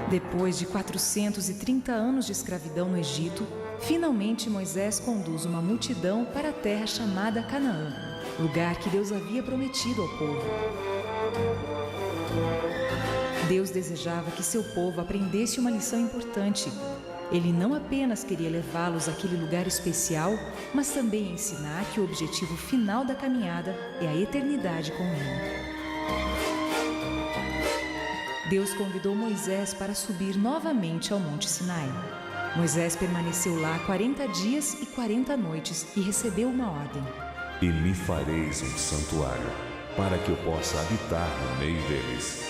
Depois de 430 anos de escravidão no Egito, finalmente Moisés conduz uma multidão para a terra chamada Canaã, lugar que Deus havia prometido ao povo. Deus desejava que seu povo aprendesse uma lição importante. Ele não apenas queria levá-los àquele lugar especial, mas também ensinar que o objetivo final da caminhada é a eternidade com Ele. Deus convidou Moisés para subir novamente ao Monte Sinai. Moisés permaneceu lá 40 dias e 40 noites e recebeu uma ordem. E me fareis um santuário, para que eu possa habitar no meio deles.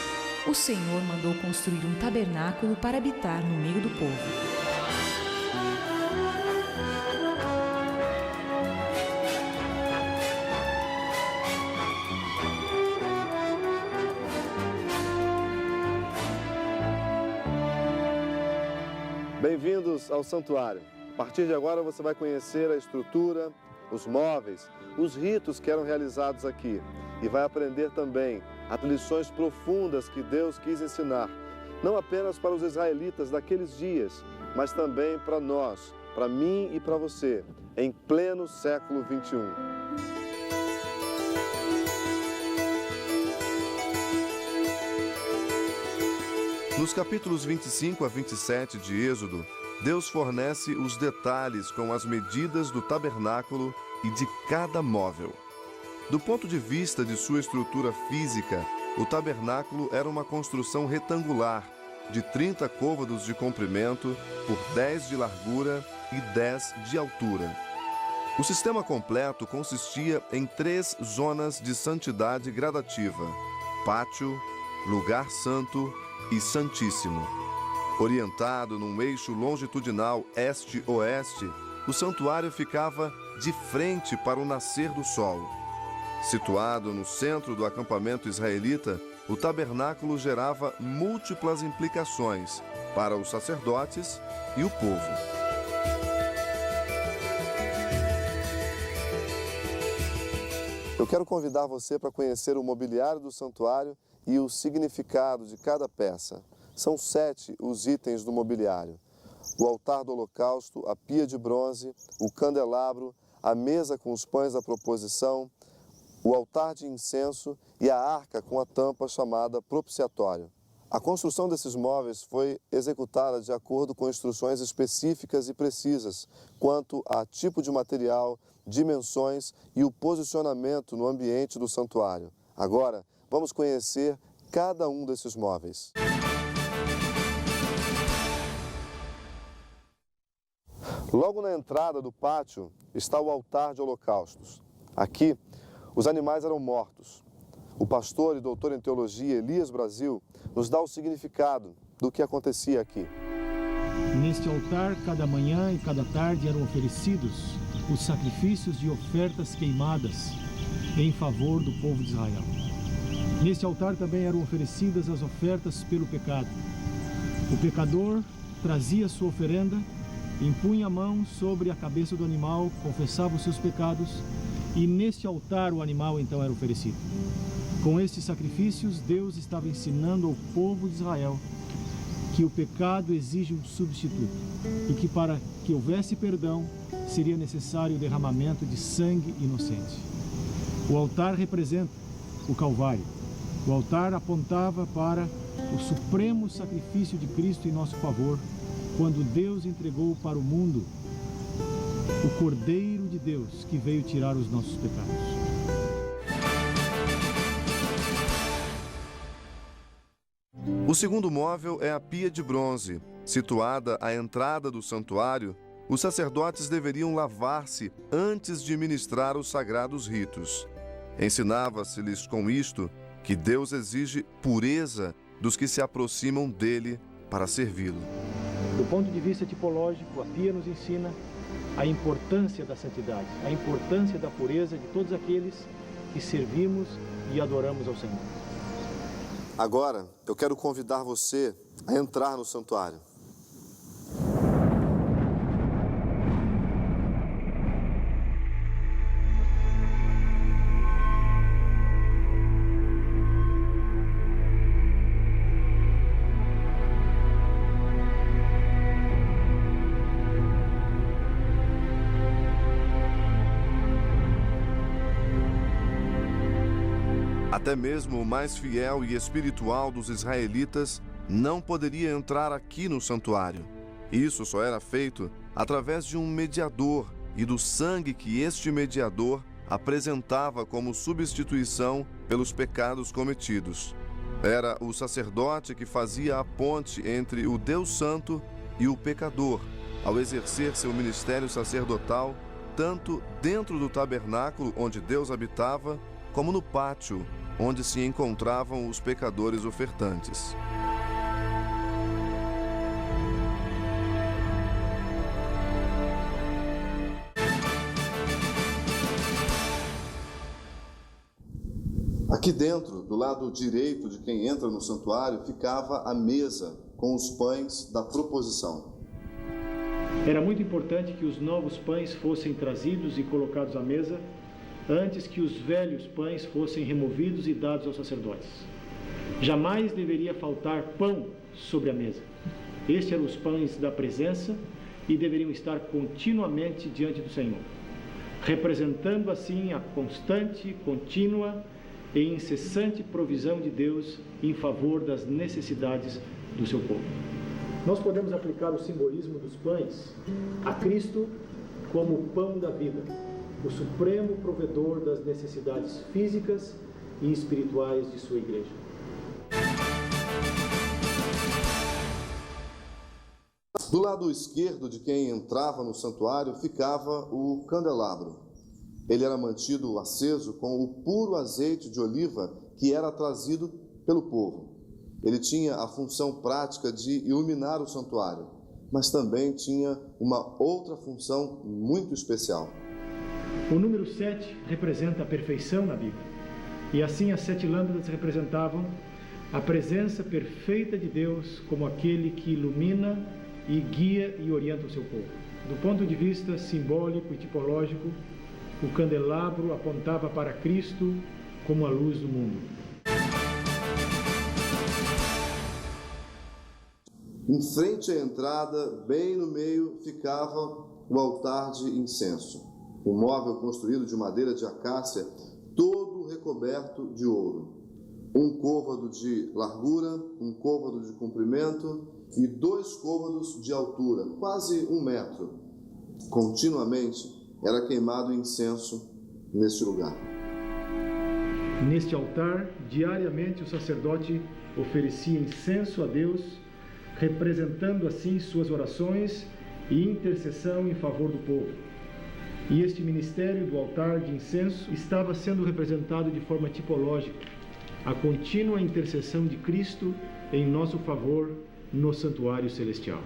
O Senhor mandou construir um tabernáculo para habitar no meio do povo. Bem-vindos ao Santuário. A partir de agora você vai conhecer a estrutura, os móveis, os ritos que eram realizados aqui e vai aprender também as lições profundas que Deus quis ensinar, não apenas para os israelitas daqueles dias, mas também para nós, para mim e para você, em pleno século XXI. Nos capítulos 25 a 27 de Êxodo, Deus fornece os detalhes com as medidas do tabernáculo e de cada móvel. Do ponto de vista de sua estrutura física, o tabernáculo era uma construção retangular, de 30 côvados de comprimento por 10 de largura e 10 de altura. O sistema completo consistia em 3 zonas de santidade gradativa: pátio, lugar santo e santíssimo. Orientado num eixo longitudinal este-oeste, o santuário ficava de frente para o nascer do sol. Situado no centro do acampamento israelita, o tabernáculo gerava múltiplas implicações para os sacerdotes e o povo. Eu quero convidar você para conhecer o mobiliário do santuário e o significado de cada peça. São 7 os itens do mobiliário: o altar do holocausto, a pia de bronze, o candelabro, a mesa com os pães da proposição, o altar de incenso e a arca com a tampa chamada propiciatório. A construção desses móveis foi executada de acordo com instruções específicas e precisas quanto a tipo de material, dimensões e o posicionamento no ambiente do santuário. Agora, vamos conhecer cada um desses móveis. Logo na entrada do pátio está o altar de holocaustos. Aqui, os animais eram mortos. O pastor e doutor em teologia Elias Brasil nos dá o significado do que acontecia aqui. Neste altar, cada manhã e cada tarde eram oferecidos os sacrifícios de ofertas queimadas em favor do povo de Israel. Neste altar também eram oferecidas as ofertas pelo pecado. O pecador trazia sua oferenda, impunha a mão sobre a cabeça do animal, confessava os seus pecados e neste altar o animal então era oferecido. Com estes sacrifícios, Deus estava ensinando ao povo de Israel que o pecado exige um substituto e que para que houvesse perdão seria necessário o derramamento de sangue inocente. O altar representa o Calvário. O altar apontava para o supremo sacrifício de Cristo em nosso favor, quando Deus entregou para o mundo o Cordeiro de Deus que veio tirar os nossos pecados. O segundo móvel é a pia de bronze. Situada à entrada do santuário, os sacerdotes deveriam lavar-se antes de ministrar os sagrados ritos. Ensinava-se-lhes com isto que Deus exige pureza dos que se aproximam dele para servi-lo. Do ponto de vista tipológico, a pia nos ensina a importância da santidade, a importância da pureza de todos aqueles que servimos e adoramos ao Senhor. Agora, eu quero convidar você a entrar no santuário. Até mesmo o mais fiel e espiritual dos israelitas não poderia entrar aqui no santuário. Isso só era feito através de um mediador e do sangue que este mediador apresentava como substituição pelos pecados cometidos. Era o sacerdote que fazia a ponte entre o Deus Santo e o pecador, ao exercer seu ministério sacerdotal, tanto dentro do tabernáculo onde Deus habitava, como no pátio, onde se encontravam os pecadores ofertantes. Aqui dentro, do lado direito de quem entra no santuário, ficava a mesa com os pães da proposição. Era muito importante que os novos pães fossem trazidos e colocados à mesa antes que os velhos pães fossem removidos e dados aos sacerdotes. Jamais deveria faltar pão sobre a mesa. Estes eram os pães da presença e deveriam estar continuamente diante do Senhor, representando assim a constante, contínua e incessante provisão de Deus em favor das necessidades do seu povo. Nós podemos aplicar o simbolismo dos pães a Cristo como o pão da vida, o supremo provedor das necessidades físicas e espirituais de sua igreja. Do lado esquerdo de quem entrava no santuário ficava o candelabro. Ele era mantido aceso com o puro azeite de oliva que era trazido pelo povo. Ele tinha a função prática de iluminar o santuário, mas também tinha uma outra função muito especial. O número 7 representa a perfeição na Bíblia. E assim as 7 lâmpadas representavam a presença perfeita de Deus como aquele que ilumina e guia e orienta o seu povo. Do ponto de vista simbólico e tipológico, o candelabro apontava para Cristo como a luz do mundo. Em frente à entrada, bem no meio, ficava o altar de incenso. Um móvel construído de madeira de acácia, todo recoberto de ouro. Um côvado de largura, um côvado de comprimento e 2 côvados de altura, quase 1 metro. Continuamente era queimado incenso neste lugar. Neste altar, diariamente o sacerdote oferecia incenso a Deus, representando assim suas orações e intercessão em favor do povo. E este ministério do altar de incenso estava sendo representado de forma tipológica, a contínua intercessão de Cristo em nosso favor no santuário celestial.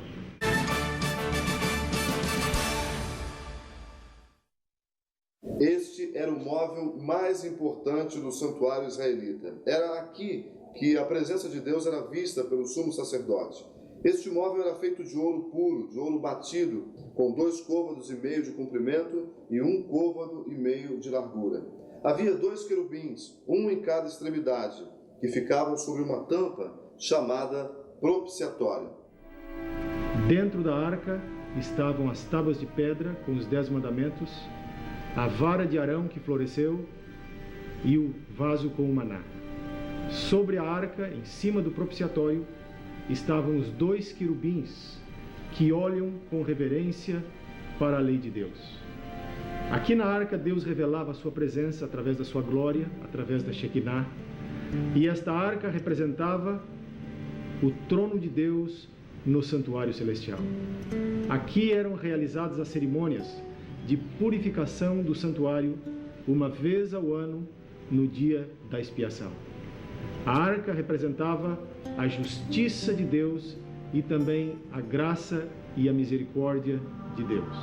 Este era o móvel mais importante do santuário israelita. Era aqui que a presença de Deus era vista pelo sumo sacerdote. Este móvel era feito de ouro puro, de ouro batido, com 2 côvados e meio de comprimento e 1 côvado e meio de largura. Havia 2 querubins, um em cada extremidade, que ficavam sobre uma tampa chamada propiciatória. Dentro da arca estavam as tábuas de pedra com os 10 mandamentos, a vara de Arão que floresceu e o vaso com o maná. Sobre a arca, em cima do propiciatório, estavam os 2 querubins que olham com reverência para a lei de Deus. Aqui na arca, Deus revelava a sua presença através da sua glória, através da Shekinah, e esta arca representava o trono de Deus no santuário celestial. Aqui eram realizadas as cerimônias de purificação do santuário uma vez ao ano, no dia da expiação. A arca representava a justiça de Deus e também a graça e a misericórdia de Deus.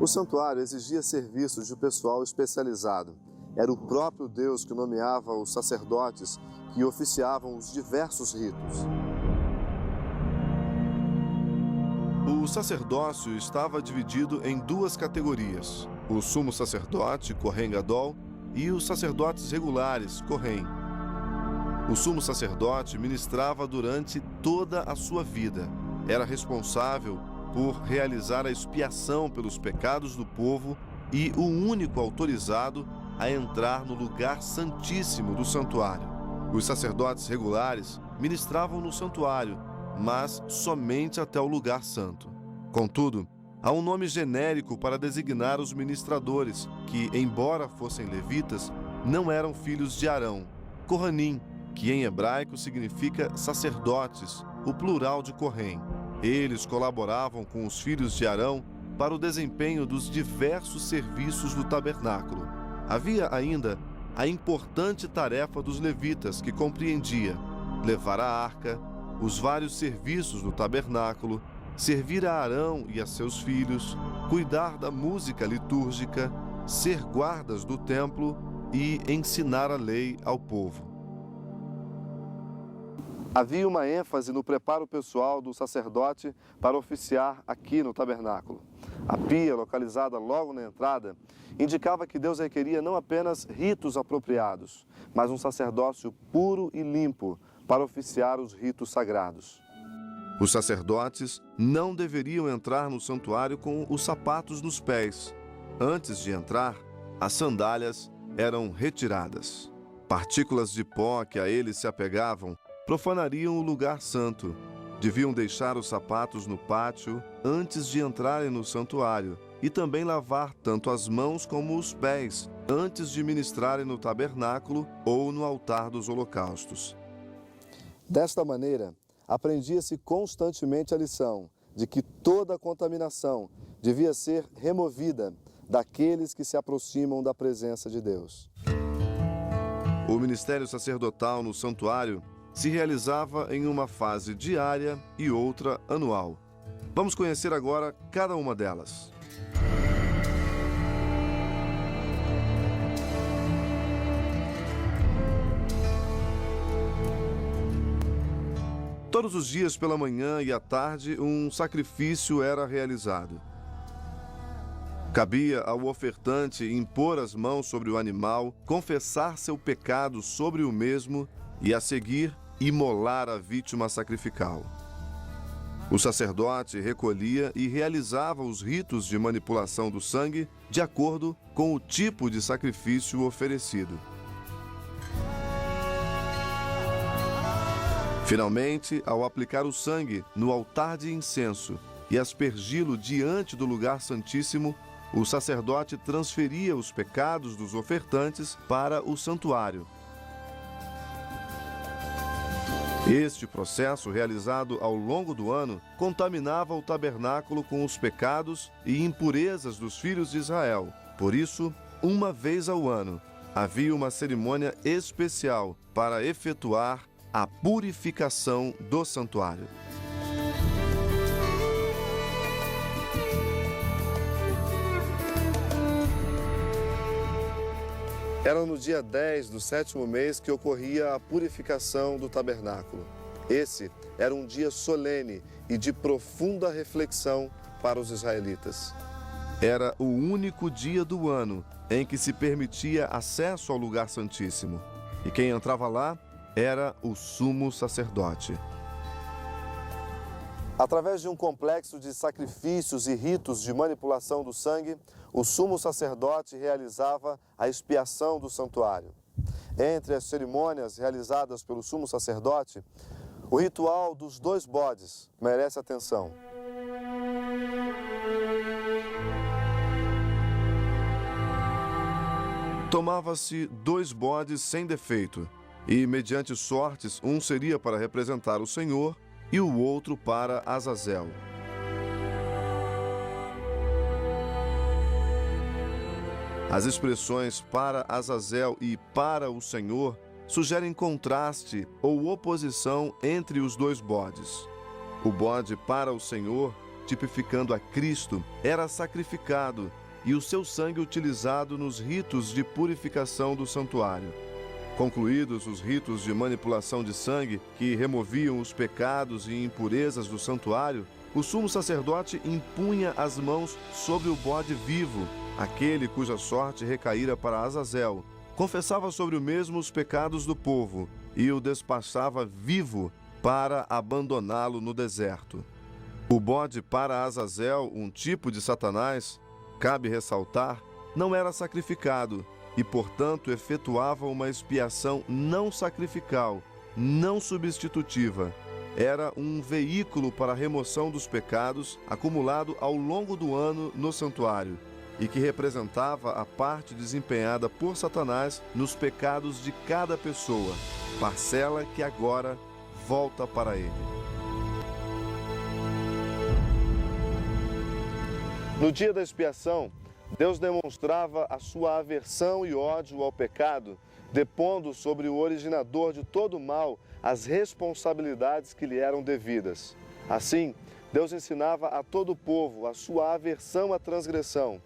O santuário exigia serviços de pessoal especializado. Era o próprio Deus que nomeava os sacerdotes que oficiavam os diversos ritos. O sacerdócio estava dividido em 2 categorias: o sumo sacerdote, Kohen Gadol, e os sacerdotes regulares, Kohen. O sumo sacerdote ministrava durante toda a sua vida. Era responsável por realizar a expiação pelos pecados do povo e o único autorizado a entrar no lugar santíssimo do santuário. Os sacerdotes regulares ministravam no santuário, mas somente até o lugar santo. Contudo, há um nome genérico para designar os ministradores, que, embora fossem levitas, não eram filhos de Arão, Kohanim, que em hebraico significa sacerdotes, o plural de Kohen. Eles colaboravam com os filhos de Arão para o desempenho dos diversos serviços do tabernáculo. Havia ainda a importante tarefa dos levitas, que compreendia levar a arca, os vários serviços do tabernáculo, servir a Arão e a seus filhos, cuidar da música litúrgica, ser guardas do templo e ensinar a lei ao povo. Havia uma ênfase no preparo pessoal do sacerdote para oficiar aqui no tabernáculo. A pia, localizada logo na entrada, indicava que Deus requeria não apenas ritos apropriados, mas um sacerdócio puro e limpo para oficiar os ritos sagrados. Os sacerdotes não deveriam entrar no santuário com os sapatos nos pés. Antes de entrar, as sandálias eram retiradas. Partículas de pó que a eles se apegavam profanariam o lugar santo. Deviam deixar os sapatos no pátio antes de entrarem no santuário e também lavar tanto as mãos como os pés antes de ministrarem no tabernáculo ou no altar dos holocaustos. Desta maneira, aprendia-se constantemente a lição de que toda a contaminação devia ser removida daqueles que se aproximam da presença de Deus. O ministério sacerdotal no santuário se realizava em uma fase diária e outra anual. Vamos conhecer agora cada uma delas. Todos os dias pela manhã e à tarde, um sacrifício era realizado. Cabia ao ofertante impor as mãos sobre o animal, confessar seu pecado sobre o mesmo e, a seguir, imolar a vítima sacrificial. O sacerdote recolhia e realizava os ritos de manipulação do sangue de acordo com o tipo de sacrifício oferecido. Finalmente, ao aplicar o sangue no altar de incenso e aspergi-lo diante do lugar santíssimo, o sacerdote transferia os pecados dos ofertantes para o santuário. Este processo, realizado ao longo do ano, contaminava o tabernáculo com os pecados e impurezas dos filhos de Israel. Por isso, uma vez ao ano, havia uma cerimônia especial para efetuar a purificação do santuário. Era no dia 10 do 7º mês que ocorria a purificação do tabernáculo. Esse era um dia solene e de profunda reflexão para os israelitas. Era o único dia do ano em que se permitia acesso ao lugar santíssimo. E quem entrava lá era o sumo sacerdote. Através de um complexo de sacrifícios e ritos de manipulação do sangue, o sumo sacerdote realizava a expiação do santuário. Entre as cerimônias realizadas pelo sumo sacerdote, o ritual dos 2 bodes merece atenção. Tomava-se 2 bodes sem defeito, e, mediante sortes, um seria para representar o Senhor e o outro para Azazel. As expressões para Azazel e para o Senhor sugerem contraste ou oposição entre os 2 bodes. O bode para o Senhor, tipificando a Cristo, era sacrificado e o seu sangue utilizado nos ritos de purificação do santuário. Concluídos os ritos de manipulação de sangue que removiam os pecados e impurezas do santuário, o sumo sacerdote impunha as mãos sobre o bode vivo, aquele cuja sorte recaíra para Azazel, confessava sobre o mesmo os pecados do povo e o despachava vivo para abandoná-lo no deserto. O bode para Azazel, um tipo de Satanás, cabe ressaltar, não era sacrificado e, portanto, efetuava uma expiação não sacrificial, não substitutiva. Era um veículo para a remoção dos pecados acumulado ao longo do ano no santuário e que representava a parte desempenhada por Satanás nos pecados de cada pessoa, parcela que agora volta para ele. No dia da expiação, Deus demonstrava a sua aversão e ódio ao pecado, depondo sobre o originador de todo o mal as responsabilidades que lhe eram devidas. Assim, Deus ensinava a todo o povo a sua aversão à transgressão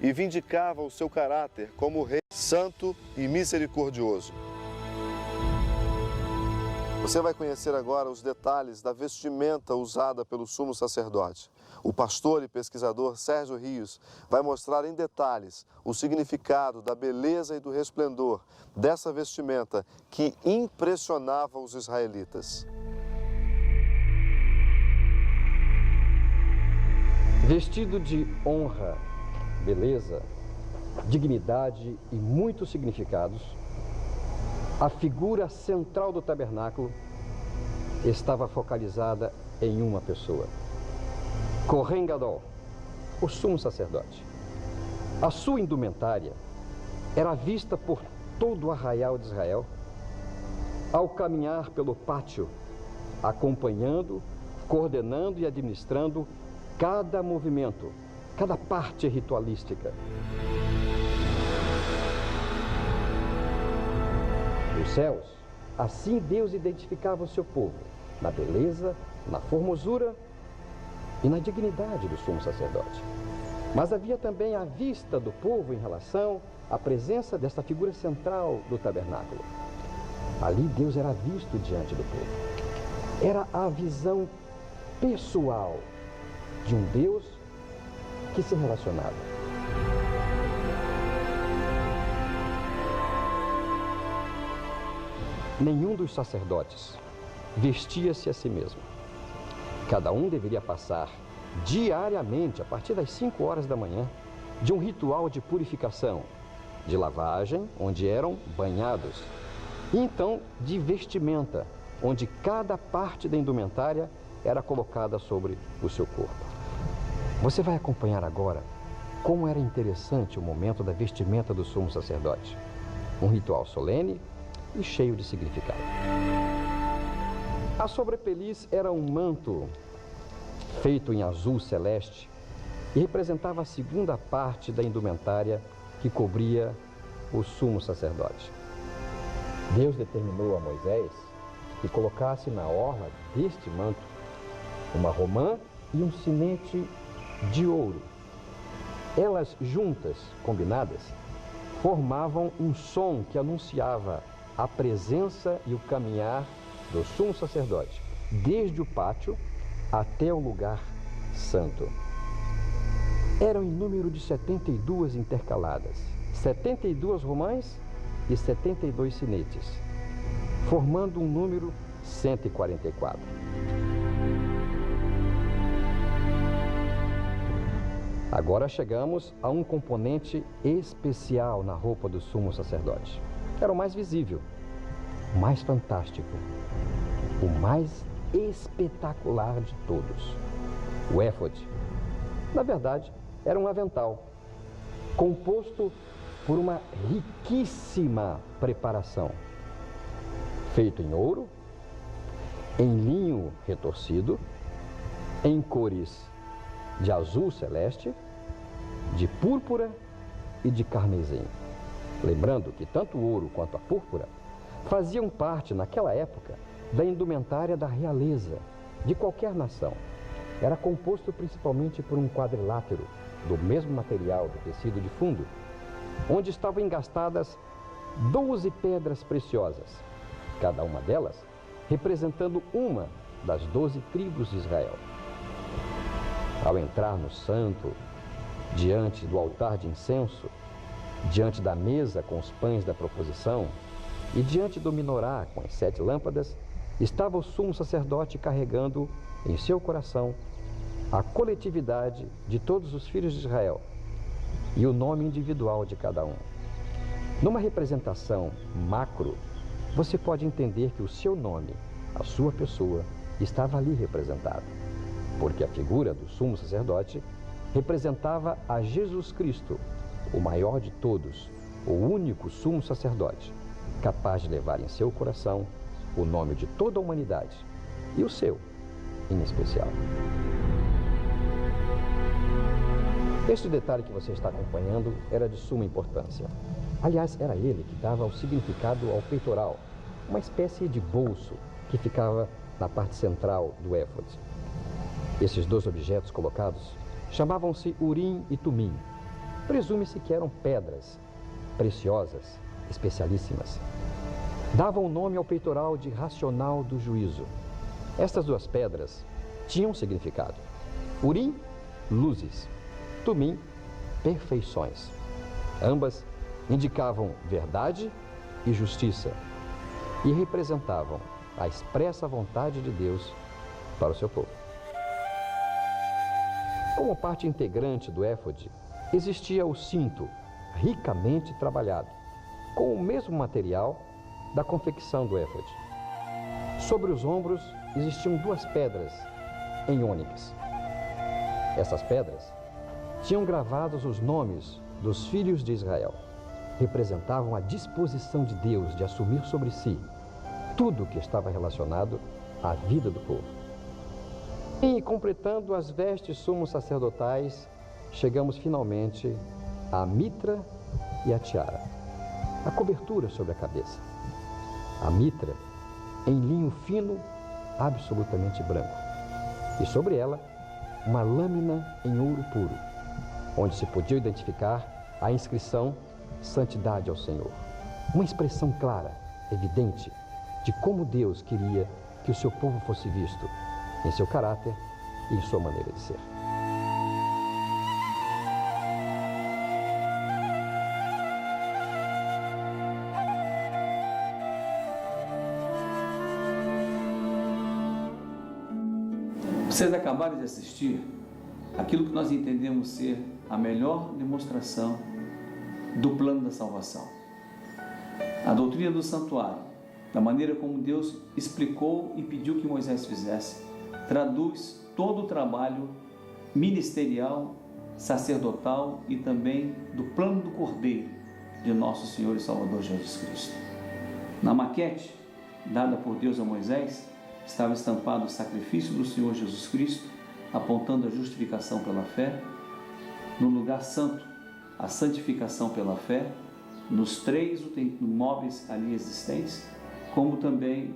e vindicava o seu caráter como Rei santo e misericordioso. Você vai conhecer agora os detalhes da vestimenta usada pelo sumo sacerdote. O pastor e pesquisador Sérgio Rios vai mostrar em detalhes o significado da beleza e do resplendor dessa vestimenta que impressionava os israelitas. Vestido de honra, beleza, dignidade e muitos significados, a figura central do tabernáculo estava focalizada em uma pessoa. Kohen Gadol, o sumo sacerdote. A sua indumentária era vista por todo o arraial de Israel ao caminhar pelo pátio, acompanhando, coordenando e administrando cada movimento, cada parte ritualística. Nos céus, assim Deus identificava o seu povo, na beleza, na formosura e na dignidade do sumo sacerdote. Mas havia também a vista do povo em relação à presença desta figura central do tabernáculo. Ali Deus era visto diante do povo. Era a visão pessoal de um Deus que se relacionava. Nenhum dos sacerdotes vestia-se a si mesmo. Cada um deveria passar diariamente, a partir das 5 horas da manhã, de um ritual de purificação, de lavagem, onde eram banhados, e então de vestimenta, onde cada parte da indumentária era colocada sobre o seu corpo. Você vai acompanhar agora como era interessante o momento da vestimenta do sumo sacerdote. Um ritual solene e cheio de significado. A sobrepeliz era um manto feito em azul celeste e representava a segunda parte da indumentária que cobria o sumo sacerdote. Deus determinou a Moisés que colocasse na orla deste manto uma romã e um sinete de ouro. Elas juntas, combinadas, formavam um som que anunciava a presença e o caminhar do sumo sacerdote, desde o pátio até o lugar santo. Eram em número de 72 intercaladas, 72 romãs e 72 sinetes, formando um número 144. Agora chegamos a um componente especial na roupa do sumo sacerdote. Era o mais visível, o mais fantástico, o mais espetacular de todos, o éfode. Na verdade, era um avental, composto por uma riquíssima preparação, feito em ouro, em linho retorcido, em cores de azul celeste, de púrpura e de carmesim. Lembrando que tanto o ouro quanto a púrpura faziam parte, naquela época, da indumentária da realeza de qualquer nação. Era composto principalmente por um quadrilátero do mesmo material do tecido de fundo, onde estavam engastadas 12 pedras preciosas, cada uma delas representando uma das 12 tribos de Israel. Ao entrar no santo, diante do altar de incenso, diante da mesa com os pães da proposição, E diante do menorá, com as 7 lâmpadas, estava o sumo sacerdote carregando em seu coração a coletividade de todos os filhos de Israel e o nome individual de cada um. Numa representação macro, você pode entender que o seu nome, a sua pessoa, estava ali representado, porque a figura do sumo sacerdote representava a Jesus Cristo, o maior de todos, o único sumo sacerdote, capaz de levar em seu coração o nome de toda a humanidade, e o seu, em especial. Este detalhe que você está acompanhando era de suma importância. Aliás, era ele que dava o significado ao peitoral, uma espécie de bolso que ficava na parte central do éfode. Esses 2 objetos colocados chamavam-se Urim e Tumim. Presume-se que eram pedras preciosas, especialíssimas. Davam o nome ao peitoral de racional do juízo. Estas 2 pedras tinham significado. Urim, luzes. Tumim, perfeições. Ambas indicavam verdade e justiça e representavam a expressa vontade de Deus para o seu povo. Como parte integrante do éfode, existia o cinto, ricamente trabalhado, com o mesmo material da confecção do éfode. Sobre os ombros existiam 2 pedras em ônix. Essas pedras tinham gravados os nomes dos filhos de Israel. Representavam a disposição de Deus de assumir sobre si tudo que estava relacionado à vida do povo. E completando as vestes sumos sacerdotais, chegamos finalmente à mitra e à tiara, a cobertura sobre a cabeça. A mitra em linho fino, absolutamente branco, e sobre ela uma lâmina em ouro puro, onde se podia identificar a inscrição Santidade ao Senhor. Uma expressão clara, evidente, de como Deus queria que o seu povo fosse visto, em seu caráter e em sua maneira de ser. Vocês acabaram de assistir aquilo que nós entendemos ser a melhor demonstração do plano da salvação. A doutrina do santuário, da maneira como Deus explicou e pediu que Moisés fizesse, traduz todo o trabalho ministerial, sacerdotal e também do plano do Cordeiro de nosso Senhor e Salvador Jesus Cristo. Na maquete dada por Deus a Moisés, estava estampado o sacrifício do Senhor Jesus Cristo, apontando a justificação pela fé, no lugar santo, a santificação pela fé, nos 3 móveis ali existentes, como também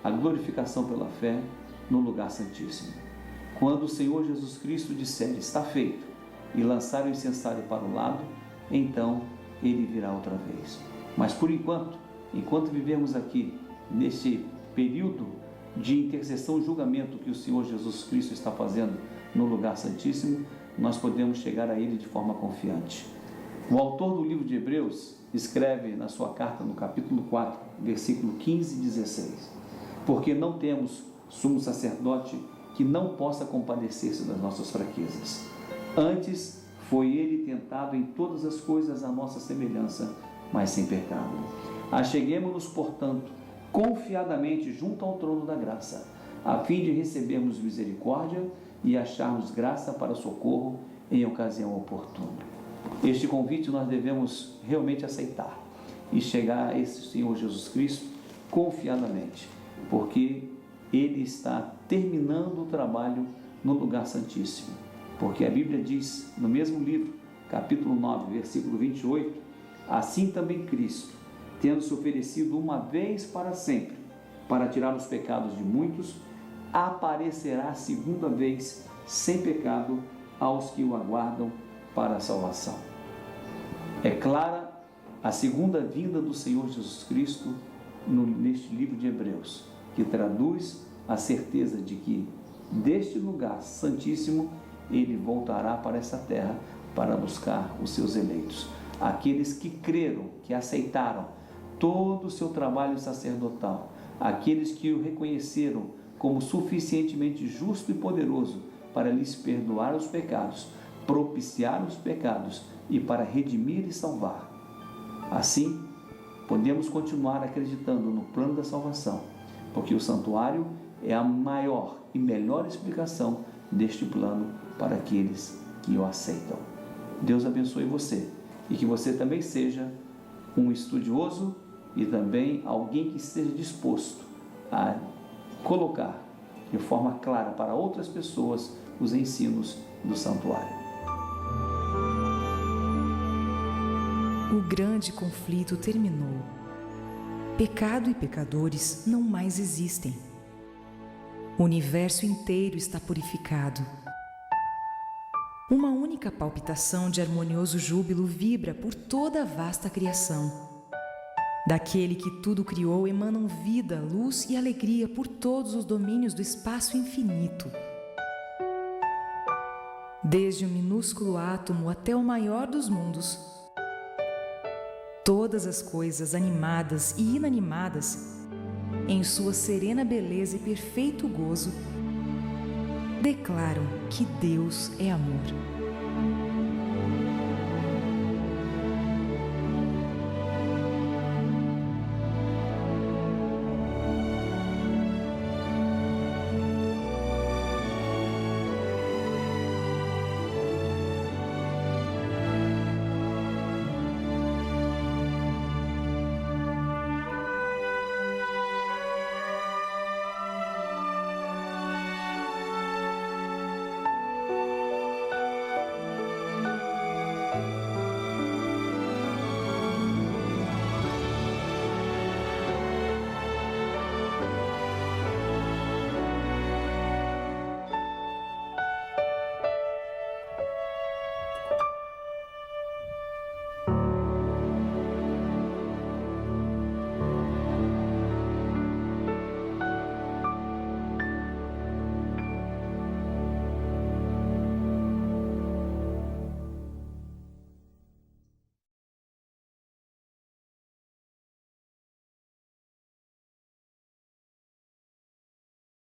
a glorificação pela fé no lugar santíssimo. Quando o Senhor Jesus Cristo disser, está feito, e lançar o incensário para o lado, então ele virá outra vez. Mas por enquanto vivermos aqui, neste período de intercessão e julgamento que o Senhor Jesus Cristo está fazendo no lugar santíssimo, nós podemos chegar a Ele de forma confiante. O autor do livro de Hebreus escreve na sua carta no capítulo 4, versículo 15 e 16: porque não temos sumo sacerdote que não possa compadecer-se das nossas fraquezas. Antes foi Ele tentado em todas as coisas à nossa semelhança, mas sem pecado. Acheguemo-nos, portanto, confiadamente junto ao trono da graça, a fim de recebermos misericórdia e acharmos graça para socorro em ocasião oportuna. Este convite nós devemos realmente aceitar e chegar a esse Senhor Jesus Cristo confiadamente, porque Ele está terminando o trabalho no lugar santíssimo. Porque a Bíblia diz, no mesmo livro, capítulo 9, versículo 28, assim também Cristo, tendo se oferecido uma vez para sempre, para tirar os pecados de muitos, aparecerá segunda vez, sem pecado, aos que o aguardam para a salvação. É clara a segunda vinda do Senhor Jesus Cristo neste livro de Hebreus, que traduz a certeza de que deste lugar santíssimo Ele voltará para essa terra para buscar os seus eleitos, aqueles que creram, que aceitaram todo o seu trabalho sacerdotal, aqueles que o reconheceram como suficientemente justo e poderoso para lhes perdoar os pecados, propiciar os pecados e para redimir e salvar. Assim, podemos continuar acreditando no plano da salvação, porque o santuário é a maior e melhor explicação deste plano para aqueles que o aceitam. Deus abençoe você e que você também seja um estudioso e também alguém que esteja disposto a colocar de forma clara para outras pessoas os ensinos do santuário. O grande conflito terminou. Pecado e pecadores não mais existem. O universo inteiro está purificado. Uma única palpitação de harmonioso júbilo vibra por toda a vasta criação. Daquele que tudo criou emanam vida, luz e alegria por todos os domínios do espaço infinito. Desde o minúsculo átomo até o maior dos mundos, todas as coisas animadas e inanimadas, em sua serena beleza e perfeito gozo, declaram que Deus é amor.